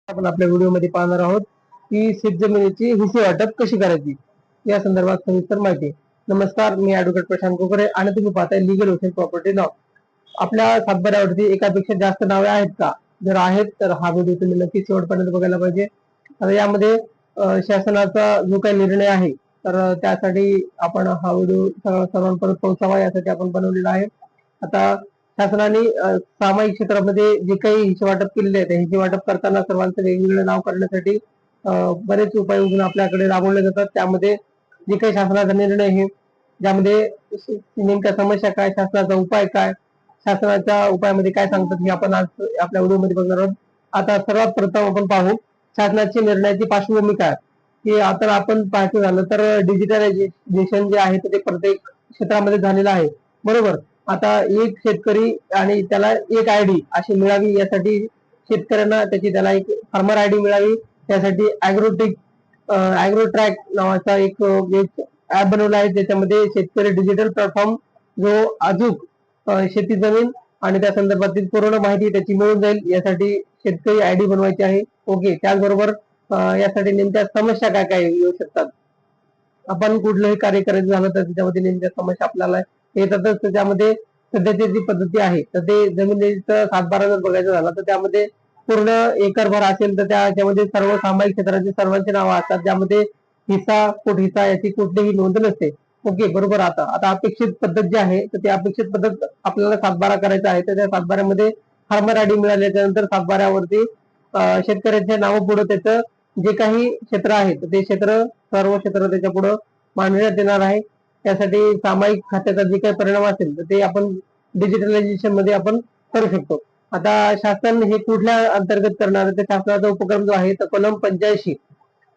आपण आपल्या व्हिडिओमध्ये पाहणार आहोत की शेतजमिनीची हिस्से वाटप कशी करायची या संदर्भात सविस्तर माहिती। नमस्कार, मी ऍडव्होकेट प्रशांत कोकरे आणि तुम्ही पाहताय लीगल ओशन प्रॉपर्टी नाव। आपल्या सातबाऱ्यावरती एकापेक्षा जास्त नावे आहेत का? जर आहेत तर हा व्हिडिओ तुम्ही नक्की शेवटपर्यंत बघायला पाहिजे। आता यामध्ये शासनाचा जो काही निर्णय आहे तर त्यासाठी आपण हा व्हिडिओ सर्वांपर्यंत पोहोचावा यासाठी आपण बनवलेला आहे। आता शासनाने सामायिक क्षेत्रामध्ये जे काही हिस्से वाटप केलेले आहेत हिस्से वाटप करताना सर्वांचं वेगवेगळे नाव करण्यासाठी बरेच उपाययोजना आपल्याकडे राबवले जातात। त्यामध्ये जे काही शासनाचा निर्णय आहे ज्यामध्ये नेमक्या समस्या काय, शासनाचा उपाय काय, शासनाच्या उपायामध्ये काय सांगतात हे आपण आज आपल्या व्हिडिओमध्ये बघणार आहोत। आता सर्वात प्रथम आपण पाहू शासनाची निर्णयाची पार्श्वभूमी काय, की आता आपण पाहायचं झालं तर डिजिटलायझेशन जे आहे ते प्रत्येक क्षेत्रामध्ये झालेलं आहे, बरोबर। आता एक शेतकरी आणि त्याला एक आयडी अशी मिळावी यासाठी शेतकऱ्यांना त्याला एक फार्मर आयडी मिळावी त्यासाठी ॲग्रोट्रॅक नावाचा एक ऍप बनवला आहे। त्याच्यामध्ये शेतकरी डिजिटल प्लॅटफॉर्म जो अचूक शेती जमीन आणि त्या संदर्भातील पूर्ण माहिती त्याची मिळून जाईल यासाठी शेतकरी आयडी बनवायची आहे। ओके, त्याचबरोबर यासाठी नेमक्या समस्या काय काय येऊ शकतात, आपण कुठलंही कार्य करायचं झालं तर त्याच्यामध्ये नेमक्या समस्या आपल्याला येतातच। त्यामध्ये सध्याची जी पद्धती आहे तर ते जमिनीचं सातबारा जर बघायचं झालं तर त्यामध्ये पूर्ण एकरभर असेल तर त्याच्यामध्ये सर्व सामायिक क्षेत्राचे सर्वांची नावं असतात, ज्यामध्ये हिस्सा कुठ हिस्सा याची कुठलीही नोंद नसते। ओके, बरोबर। आता अपेक्षित पद्धत जी आहे तर ती अपेक्षित पद्धत आपल्याला सातबारा करायचा आहे तर त्या सातबाऱ्यामध्ये फार्मर आयडी मिळाल्याच्या नंतर सातबाऱ्यावरती शेतकऱ्यांच्या नाव पुढे त्याचं जे काही क्षेत्र आहे ते सर्व क्षेत्र त्याच्या पुढे मांडण्यात येणार आहे। त्यासाठी सामायिक खात्याचा जे काही परिणाम असेल तर ते आपण डिजिटलायझेशन मध्ये आपण करू शकतो। आता शासन हे कुठल्या अंतर्गत करणार आहे, शासनाचा उपक्रम जो आहे तर कलम 85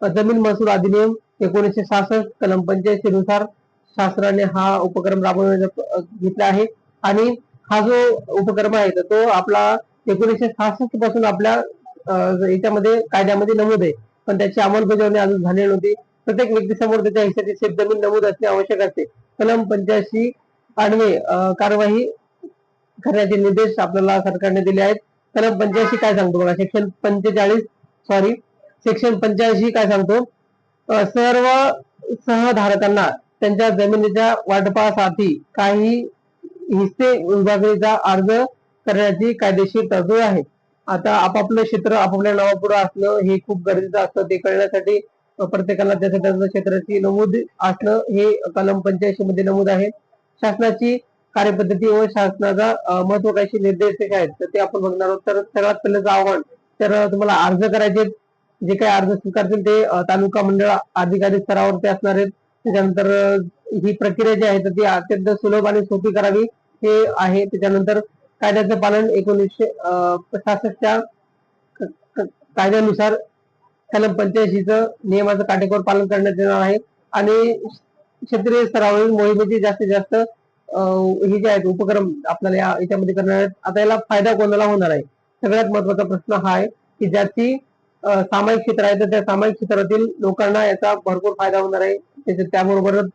जमीन महसूल अधिनियम 1966 कलम 85 नुसार शासनाने हा उपक्रम राबवण्याचा घेतला आहे। आणि हा जो उपक्रम आहे तर तो आपला 1966 पासून आपल्या याच्यामध्ये कायद्यामध्ये नमूद आहे, पण त्याची अंमलबजावणी अजून झालेली नव्हती। प्रत्येक व्यक्तीसमोर त्याच्या हिस्साची शेतजमीन नमूद असणे आवश्यक असते। कलम 85 अन्वये कार्यवाही करण्याचे निर्देश आपल्याला सरकारने दिले आहेत। कलम 85 काय सांगतो बघा, सेक्शन 85 काय सांगतो, सर्व सहधारकांना त्यांच्या जमिनीच्या वाटपासाठी काही हिस्से विभागणीचा अर्ज करण्याची कायदेशीर तरतूद आहे। आता आपापलं क्षेत्र आपापल्या नावापुढे असणं हे खूप गरजेचं असतं, ते कळण्यासाठी प्रत्येकाला त्याच्या क्षेत्राची नमूद असणं हे कलम 85 मध्ये नमूद आहे। शासनाची कार्यपद्धती व शासनाचा महत्वाकांक्षी निर्देश आहेत तर ते आपण बघणार आहोत। तर सगळ्यात पहिलं आव्हान तर तुम्हाला अर्ज करायचे, जे काही अर्ज स्वीकारतील ते तालुका मंडळ अधिकारी स्तरावरती असणार आहेत। त्याच्यानंतर ही प्रक्रिया जी आहे तर ती अत्यंत सुलभ आणि सोपी करावी हे आहे। त्याच्यानंतर कायद्याचं पालन 1966 कायद्यानुसार कलम 85 नियमाचं काटेकोर पालन करण्यात येणार आहे। आणि क्षेत्रीय स्तरावरील मोहिमेची जास्तीत जास्त हे जे आहेत उपक्रम आपल्याला याच्यामध्ये करणार आहेत। आता याला फायदा कोणाला होणार आहे, सगळ्यात महत्वाचा प्रश्न हा आहे की ज्याची सामायिक क्षेत्र आहे तर त्या सामायिक क्षेत्रातील लोकांना याचा भरपूर फायदा होणार आहे। त्याबरोबरच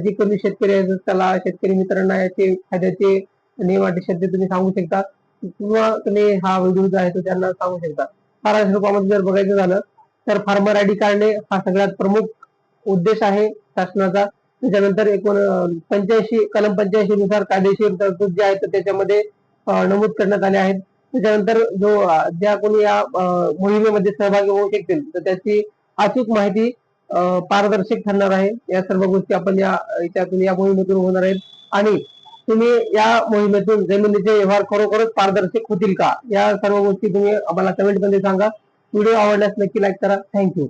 जे कोणी शेतकरी आहेत त्याला शेतकरी मित्रांना याचे फायद्याचे नियम अटी शब्द तुम्ही सांगू शकता किंवा तुम्ही हा व्हिडिओ जो आहे तो त्यांना सांगू शकता। सारांश रूपामध्ये जर बघायचं झालं तर फार्मर आयडी काढणे हा सगळ्यात प्रमुख उद्देश आहे शासनाचा। त्याच्यानंतर कलम 85 नुसार कायदेशीर तरतूद जे आहे तर त्याच्यामध्ये नमूद करण्यात आले आहेत। त्याच्यानंतर ज्या कोणी या मोहिमेमध्ये सहभागी होऊ शकतील तर त्याची अचूक माहिती पारदर्शक ठरणार आहे। या सर्व गोष्टी आपण या मोहिमेतून होणार आहेत। आणि तुम्ही या मोहिमेतून जमिनीचे व्यवहार खरोखरच पारदर्शक होतील का, या सर्व गोष्टी तुम्ही आम्हाला कमेंट मध्ये सांगा। व्हिडिओ आवडल्यास नक्की लाईक करा। थँक्यू।